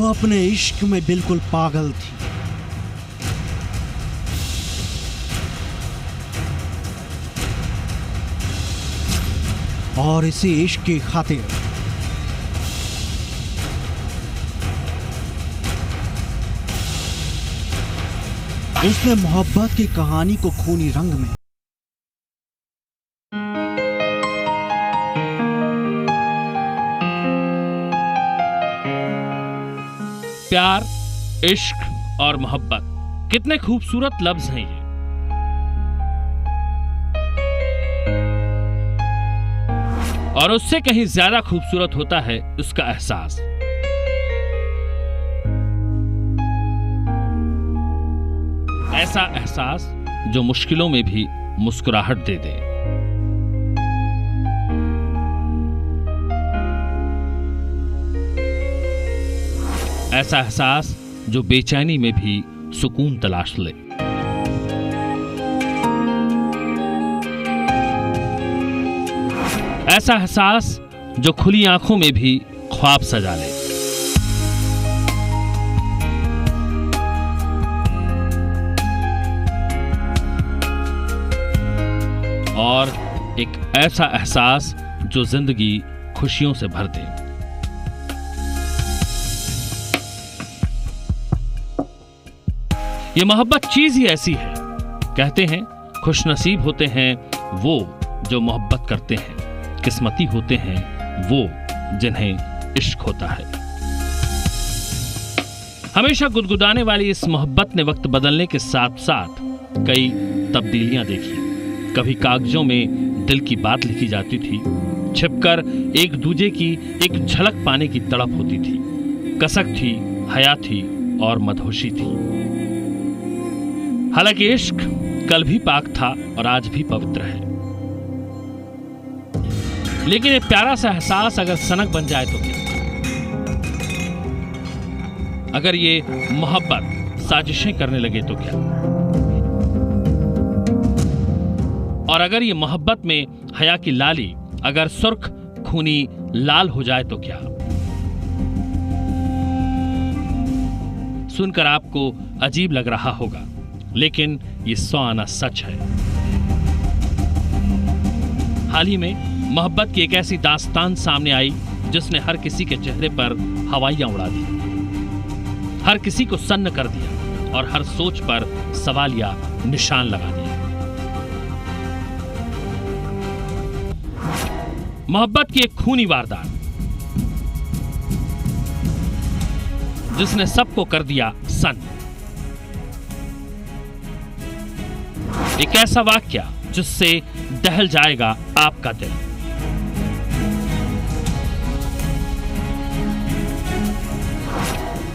वो अपने इश्क में बिल्कुल पागल थी। और इसी इश्क की खातिर उसने मोहब्बत की कहानी को खूनी रंग में प्यार, इश्क और मोहब्बत कितने खूबसूरत लफ्ज हैं ये। और उससे कहीं ज्यादा खूबसूरत होता है उसका एहसास। ऐसा एहसास जो मुश्किलों में भी मुस्कुराहट दे दे। ऐसा एहसास जो बेचैनी में भी सुकून तलाश ले। ऐसा एहसास जो खुली आंखों में भी ख्वाब सजा ले। और एक ऐसा एहसास जो जिंदगी खुशियों से भर दे। ये मोहब्बत चीज ही ऐसी है। कहते हैं खुशनसीब होते हैं वो जो मोहब्बत करते हैं, किस्मती होते हैं वो जिन्हें इश्क होता है। हमेशा गुदगुदाने वाली इस मोहब्बत ने वक्त बदलने के साथ साथ कई तब्दीलियां देखी। कभी कागजों में दिल की बात लिखी जाती थी, छिपकर एक दूजे की एक झलक पाने की तड़प होती थी। कसक थी, हया थी और मदहोशी थी। हालांकि इश्क कल भी पाक था और आज भी पवित्र है। लेकिन ये प्यारा सा एहसास अगर सनक बन जाए तो क्या? अगर ये मोहब्बत साजिशें करने लगे तो क्या? और अगर ये मोहब्बत में हया की लाली अगर सुर्ख खूनी लाल हो जाए तो क्या? सुनकर आपको अजीब लग रहा होगा, लेकिन ये 100 आना सच है। हाल ही में मोहब्बत की एक ऐसी दास्तान सामने आई जिसने हर किसी के चेहरे पर हवाइयां उड़ा दी, हर किसी को सन्न कर दिया और हर सोच पर सवालिया निशान लगा दिया। मोहब्बत की एक खूनी वारदात जिसने सबको कर दिया सन्न। एक ऐसा वाक्या जिससे दहल जाएगा आपका दिल।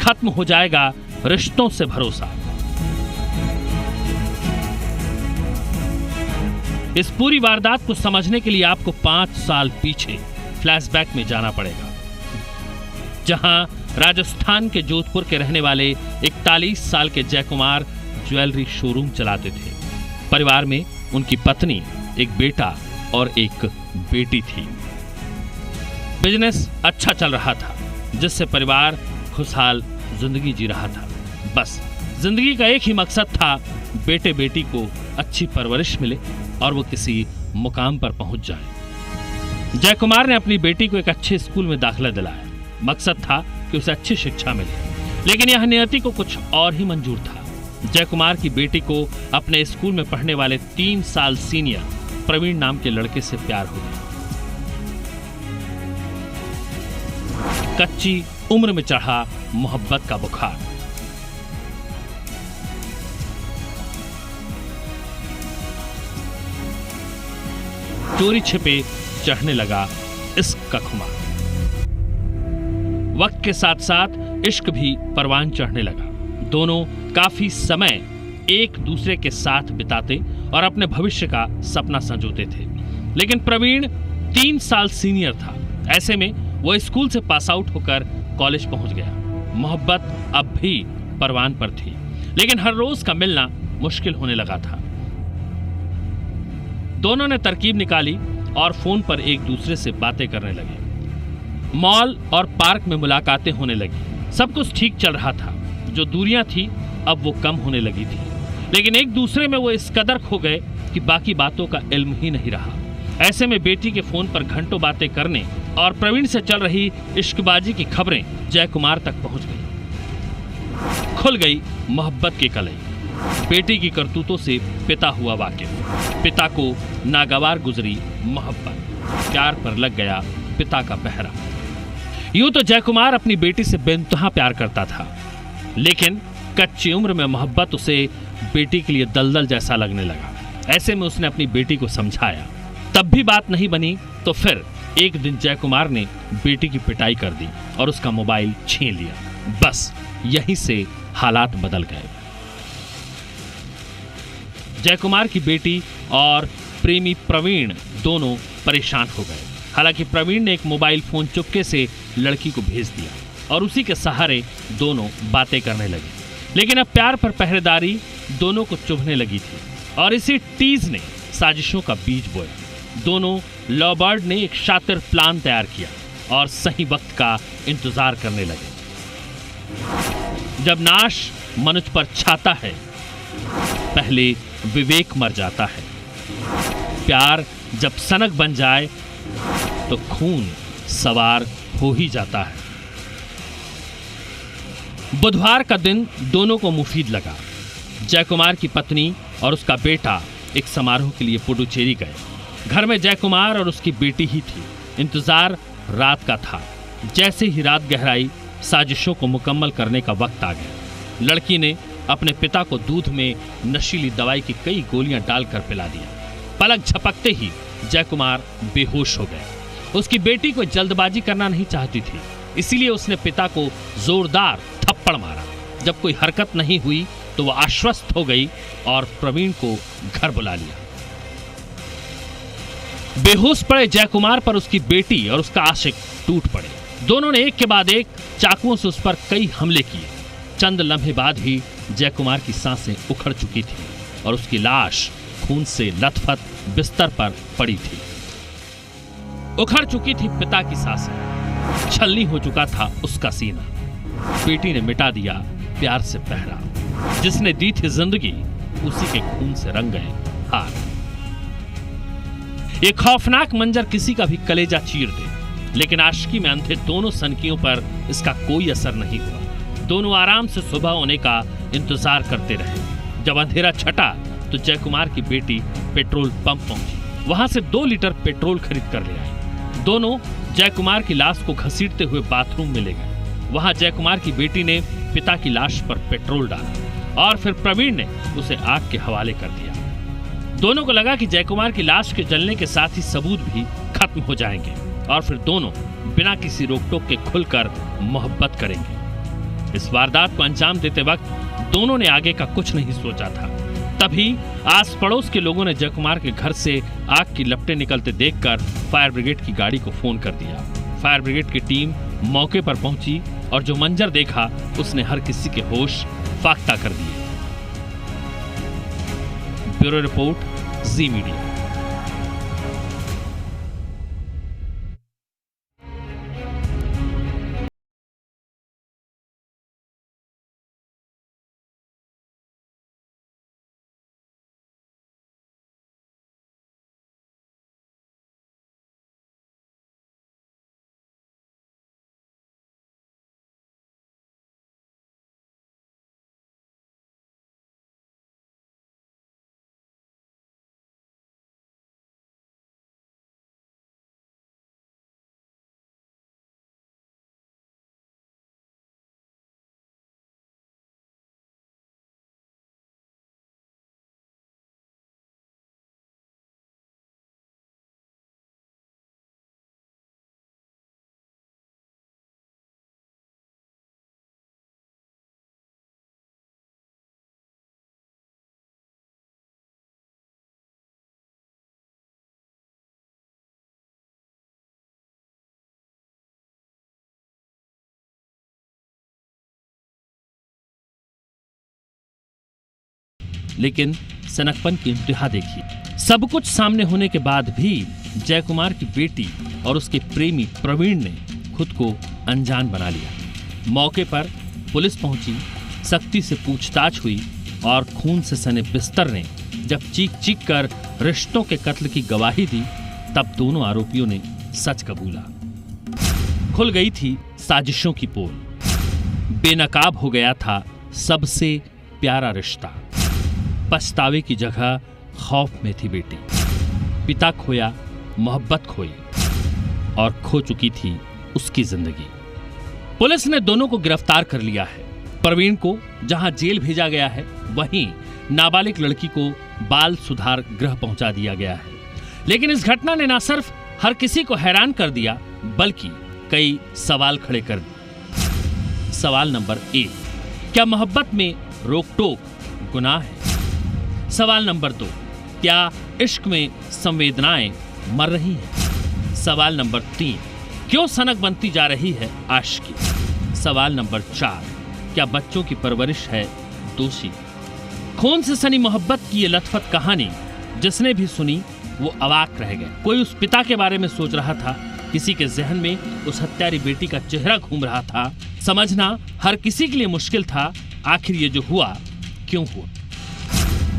खत्म हो जाएगा रिश्तों से भरोसा। इस पूरी वारदात को समझने के लिए आपको 5 साल पीछे फ्लैशबैक में जाना पड़ेगा, जहां राजस्थान के जोधपुर के रहने वाले 41 साल के जयकुमार ज्वेलरी शोरूम चलाते थे। परिवार में उनकी पत्नी, एक बेटा और एक बेटी थी। बिजनेस अच्छा चल रहा था जिससे परिवार खुशहाल जिंदगी जी रहा था। बस जिंदगी का एक ही मकसद था, बेटे बेटी को अच्छी परवरिश मिले और वो किसी मुकाम पर पहुंच जाए। जयकुमार ने अपनी बेटी को एक अच्छे स्कूल में दाखिला दिलाया। मकसद था कि उसे अच्छी शिक्षा मिले, लेकिन यह नियति को कुछ और ही मंजूर था। जयकुमार की बेटी को अपने स्कूल में पढ़ने वाले 3 साल सीनियर प्रवीण नाम के लड़के से प्यार हो गया। कच्ची उम्र में चढ़ा मोहब्बत का बुखार। चोरी छिपे चढ़ने लगा इश्क का खुमार। वक्त के साथ साथ इश्क भी परवान चढ़ने लगा। दोनों काफी समय एक दूसरे के साथ बिताते और अपने भविष्य का सपना संजोते थे। लेकिन प्रवीण 3 साल सीनियर था। ऐसे में वो स्कूल से पास आउट होकर कॉलेज पहुंच गया। मोहब्बत अब भी परवान पर थी, लेकिन हर रोज का मिलना मुश्किल होने लगा था। दोनों ने तरकीब निकाली और फोन पर एक दूसरे से बातें करने लगे। मॉल और पार्क में मुलाकातें होने लगी। सब कुछ ठीक चल रहा था। जो दूरियां थी अब वो कम होने लगी थी, लेकिन एक दूसरे में वो इस कदर खो गए कि बाकी बातों का इल्म ही नहीं रहा। ऐसे में बेटी के फोन पर घंटों बातें करने और प्रवीण से चल रही इश्कबाजी की खबरें जय कुमार तक पहुंच गई। खुल गई मोहब्बत की कलई। बेटी की करतूतों से पिता हुआ वाकिफ। पिता को नागवार गुजरी मोहब्बत। प्यार पर लग गया पिता का पहरा। यूं तो जय कुमार अपनी बेटी से बेइंतहा प्यार करता था, लेकिन कच्ची उम्र में मोहब्बत उसे बेटी के लिए दलदल जैसा लगने लगा। ऐसे में उसने अपनी बेटी को समझाया, तब भी बात नहीं बनी। तो फिर एक दिन जय कुमार ने बेटी की पिटाई कर दी और उसका मोबाइल छीन लिया। बस यहीं से हालात बदल गए। जय कुमार की बेटी और प्रेमी प्रवीण दोनों परेशान हो गए। हालांकि प्रवीण ने एक मोबाइल फोन चुपके से लड़की को भेज दिया और उसी के सहारे दोनों बातें करने लगे। लेकिन अब प्यार पर पहरेदारी दोनों को चुभने लगी थी और इसी टीज ने साजिशों का बीज बोया। दोनों लॉबर्ड ने एक शातिर प्लान तैयार किया और सही वक्त का इंतजार करने लगे। जब नाश मनुष्य पर छाता है, पहले विवेक मर जाता है। प्यार जब सनक बन जाए तो खून सवार हो ही जाता है। बुधवार का दिन दोनों को मुफीद लगा। जय कुमार की पत्नी और उसका बेटा एक समारोह के लिए पुडुचेरी गए। घर में जय कुमार और उसकी बेटी ही थी। इंतजार रात का था। जैसे ही रात गहराई, साजिशों को मुकम्मल करने का वक्त आ गया। लड़की ने अपने पिता को दूध में नशीली दवाई की कई गोलियां डालकर पिला दिया। पलक झपकते ही जय कुमार बेहोश हो गए। उसकी बेटी को जल्दबाजी करना नहीं चाहती थी, इसीलिए उसने पिता को जोरदार थप्पड़ मारा। जब कोई हरकत नहीं हुई तो वह आश्वस्त हो गई और प्रवीण को घर बुला लिया। बेहोश पड़े जय कुमार पर उसकी बेटी और उसका आशिक टूट पड़े। दोनों ने एक के बाद एक चाकुओं से उस पर कई हमले किए। चंद लम्हे बाद ही जय कुमार की सांसें उखड़ चुकी थी और उसकी लाश खून से लथपथ बिस्तर पर पड़ी थी। उखड़ चुकी थी पिता की सांसें, छलनी हो चुका था उसका सीना। बेटी ने मिटा दिया प्यार से पहरा। जिसने दी थी जिंदगी, उसी के खून से रंग गए हार। ये खौफनाक मंजर किसी का भी कलेजा चीर दे, लेकिन आशिकी में अंधे दोनों सनकियों पर इसका कोई असर नहीं हुआ। दोनों आराम से सुबह होने का इंतजार करते रहे। जब अंधेरा छटा तो जय कुमार की बेटी पेट्रोल पंप पहुंची। वहां से 2 लीटर पेट्रोल खरीद कर ले आई। दोनों जय कुमार की लाश को घसीटते हुए बाथरूम में ले गए। वहां जय कुमार की बेटी ने पिता की लाश पर पेट्रोल डाला और फिर प्रवीण ने उसे आग के हवाले कर दिया। दोनों को लगा कि जय कुमार की लाश के जलने के साथ ही सबूत भी खत्म हो जाएंगे और फिर दोनों बिना किसी रोक टोक के खुलकर मोहब्बत करेंगे। इस वारदात को अंजाम देते वक्त दोनों ने आगे का कुछ नहीं सोचा था। तभी आस पड़ोस के लोगों ने जय कुमार के घर से आग की लपटें निकलते देखकर फायर ब्रिगेड की गाड़ी को फोन कर दिया। फायर ब्रिगेड की टीम मौके पर पहुंची और जो मंजर देखा उसने हर किसी के होश फाख्ता कर दिए। ब्यूरो रिपोर्ट, जी मीडिया। लेकिन सनकपन की इंतहा देखिए। सब कुछ सामने होने के बाद भी जय कुमार की बेटी और उसके प्रेमी प्रवीण ने खुद को अनजान बना लिया। मौके पर पुलिस पहुंची, सख्ती से पूछताछ हुई और खून से सने बिस्तर ने जब चीख चीख कर रिश्तों के कत्ल की गवाही दी, तब दोनों आरोपियों ने सच कबूला। खुल गई थी साजिशों की पोल, बेनकाब हो गया था सबसे प्यारा रिश्ता। पछतावे की जगह खौफ में थी बेटी। पिता खोया, मोहब्बत खोई और खो चुकी थी उसकी जिंदगी। पुलिस ने दोनों को गिरफ्तार कर लिया है। प्रवीण को जहां जेल भेजा गया है, वहीं नाबालिग लड़की को बाल सुधार गृह पहुंचा दिया गया है। लेकिन इस घटना ने न सिर्फ हर किसी को हैरान कर दिया, बल्कि कई सवाल खड़े कर दिए। सवाल नंबर 1, क्या मोहब्बत में रोक टोक गुनाह है? सवाल नंबर 2, क्या इश्क में संवेदनाएं मर रही हैं? सवाल नंबर 3, क्यों सनक बनती जा रही है आशिकी? सवाल नंबर 4, क्या बच्चों की परवरिश है दोषी? खून से सनी मोहब्बत की ये लथपथ कहानी जिसने भी सुनी वो अवाक रह गए। कोई उस पिता के बारे में सोच रहा था, किसी के जहन में उस हत्यारी बेटी का चेहरा घूम रहा था। समझना हर किसी के लिए मुश्किल था, आखिर ये जो हुआ क्यों हुआ?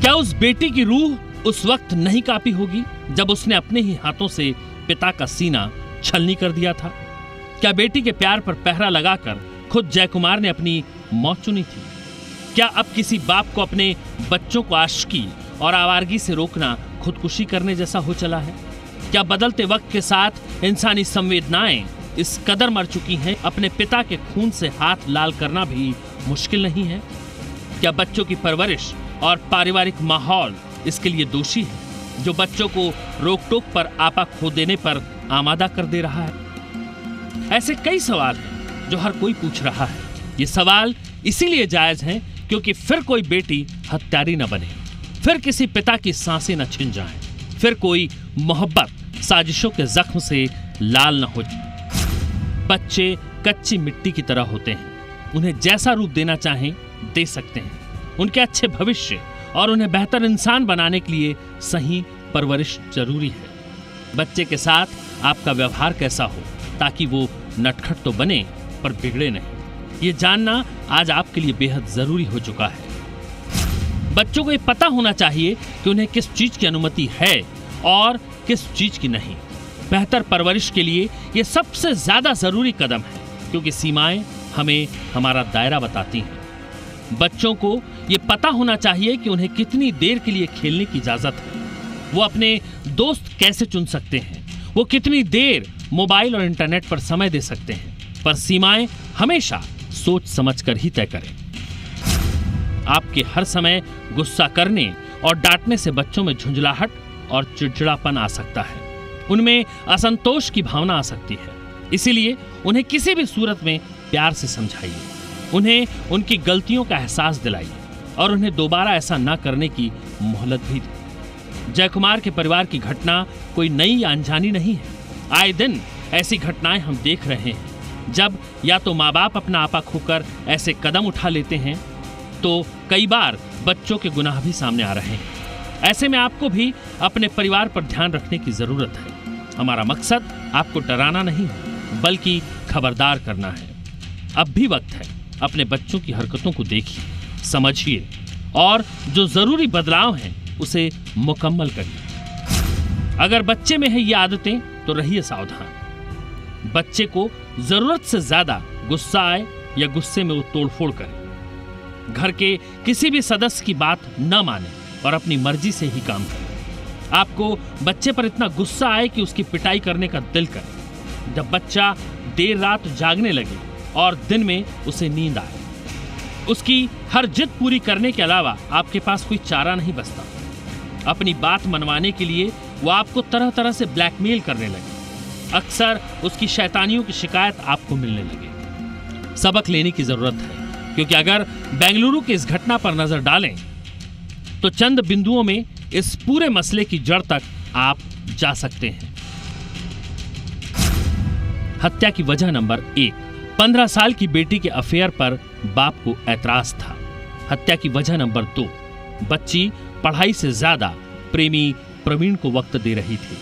क्या उस बेटी की रूह उस वक्त नहीं कांपी होगी जब उसने अपने ही हाथों से पिता का सीना छलनी कर दिया था? क्या बेटी के प्यार पर पहरा लगाकर खुद जयकुमार ने अपनी मौत चुनी थी? क्या अब किसी बाप को अपने बच्चों को आशिकी और आवारगी से रोकना खुदकुशी करने जैसा हो चला है? क्या बदलते वक्त के साथ इंसानी संवेदनाएं इस कदर मर चुकी हैं, अपने पिता के खून से हाथ लाल करना भी मुश्किल नहीं है? क्या बच्चों की परवरिश और पारिवारिक माहौल इसके लिए दोषी है, जो बच्चों को रोक टोक पर आपा खो देने पर आमादा कर दे रहा है? ऐसे कई सवाल हैं जो हर कोई पूछ रहा है। ये सवाल इसीलिए जायज हैं क्योंकि फिर कोई बेटी हत्यारी न बने, फिर किसी पिता की सांसें न छिन जाएं, फिर कोई मोहब्बत साजिशों के जख्म से लाल न हो जाए। बच्चे कच्ची मिट्टी की तरह होते हैं, उन्हें जैसा रूप देना चाहें दे सकते हैं। उनके अच्छे भविष्य और उन्हें बेहतर इंसान बनाने के लिए सही परवरिश जरूरी है। बच्चे के साथ आपका व्यवहार कैसा हो ताकि वो नटखट तो बने पर बिगड़े नहीं, ये जानना आज आपके लिए बेहद जरूरी हो चुका है। बच्चों को ये पता होना चाहिए कि उन्हें किस चीज की अनुमति है और किस चीज की नहीं। बेहतर परवरिश के लिए ये सबसे ज्यादा जरूरी कदम है, क्योंकि सीमाएं हमें हमारा दायरा बताती हैं। बच्चों को ये पता होना चाहिए कि उन्हें कितनी देर के लिए खेलने की इजाजत है, वो अपने दोस्त कैसे चुन सकते हैं, वो कितनी देर मोबाइल और इंटरनेट पर समय दे सकते हैं। पर सीमाएं हमेशा सोच समझकर ही तय करें। आपके हर समय गुस्सा करने और डांटने से बच्चों में झुंझलाहट और चिड़चिड़ापन आ सकता है, उनमें असंतोष की भावना आ सकती है। इसीलिए उन्हें किसी भी सूरत में प्यार से समझाइए, उन्हें उनकी गलतियों का एहसास दिलाइए और उन्हें दोबारा ऐसा न करने की मोहलत भी दी। जयकुमार के परिवार की घटना कोई नई या अनजानी नहीं है। आए दिन ऐसी घटनाएं हम देख रहे हैं। जब या तो माँ बाप अपना आपा खोकर ऐसे कदम उठा लेते हैं, तो कई बार बच्चों के गुनाह भी सामने आ रहे हैं। ऐसे में आपको भी अपने परिवार पर ध्यान रखने की जरूरत है। हमारा मकसद आपको डराना नहीं है, बल्कि खबरदार करना है। अब भी वक्त है, अपने बच्चों की हरकतों को देखिए, समझिए और जो जरूरी बदलाव हैं उसे मुकम्मल करिए। अगर बच्चे में है ये आदतें तो रहिए सावधान। बच्चे को जरूरत से ज्यादा गुस्सा आए या गुस्से में वो तोड़फोड़ करे। घर के किसी भी सदस्य की बात न माने और अपनी मर्जी से ही काम करे। आपको बच्चे पर इतना गुस्सा आए कि उसकी पिटाई करने का दिल करे। जब बच्चा देर रात जागने लगे और दिन में उसे नींद आए, उसकी हर जिद पूरी करने के अलावा आपके पास कोई चारा नहीं बचता। अपनी बात मनवाने के लिए वो आपको तरह तरह से ब्लैकमेल करने लगे। अक्सर उसकी शैतानियों की शिकायत आपको मिलने लगे। सबक लेने की जरूरत है, क्योंकि अगर बेंगलुरु की इस घटना पर नजर डालें तो चंद बिंदुओं में इस पूरे मसले की जड़ तक आप जा सकते हैं। हत्या की वजह नंबर 1, 15 साल की बेटी के अफेयर पर बाप को ऐतराज था। हत्या की वजह नंबर 2, बच्ची पढ़ाई से ज्यादा प्रेमी प्रवीण को वक्त दे रही थी।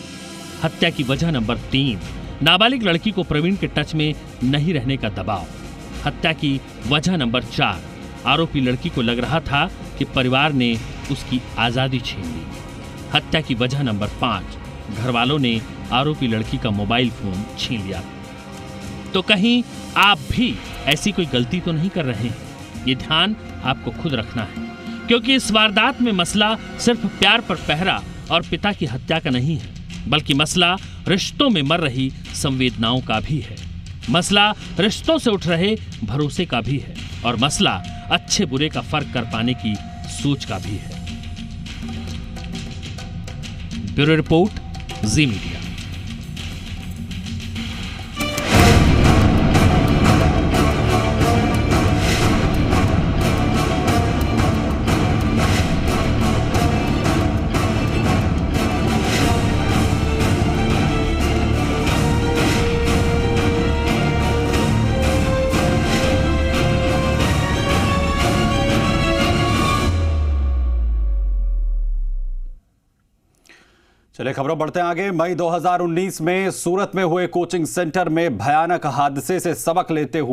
हत्या की वजह नंबर 3, नाबालिग लड़की को प्रवीण के टच में नहीं रहने का दबाव। हत्या की वजह नंबर 4, आरोपी लड़की को लग रहा था कि परिवार ने उसकी आजादी छीन ली। हत्या की वजह नंबर 5, घर वालों ने आरोपी लड़की का मोबाइल फोन छीन लिया। तो कहीं आप भी ऐसी कोई गलती तो नहीं कर रहे हैं? ये ध्यान आपको खुद रखना है, क्योंकि इस वारदात में मसला सिर्फ प्यार पर पहरा और पिता की हत्या का नहीं है, बल्कि मसला रिश्तों में मर रही संवेदनाओं का भी है। मसला रिश्तों से उठ रहे भरोसे का भी है, और मसला अच्छे बुरे का फर्क कर पाने की सोच का भी है। ब्यूरो रिपोर्ट, जी मीडिया। चलिए खबरों बढ़ते हैं आगे। मई 2019 में सूरत में हुए कोचिंग सेंटर में भयानक हादसे से सबक लेते हुए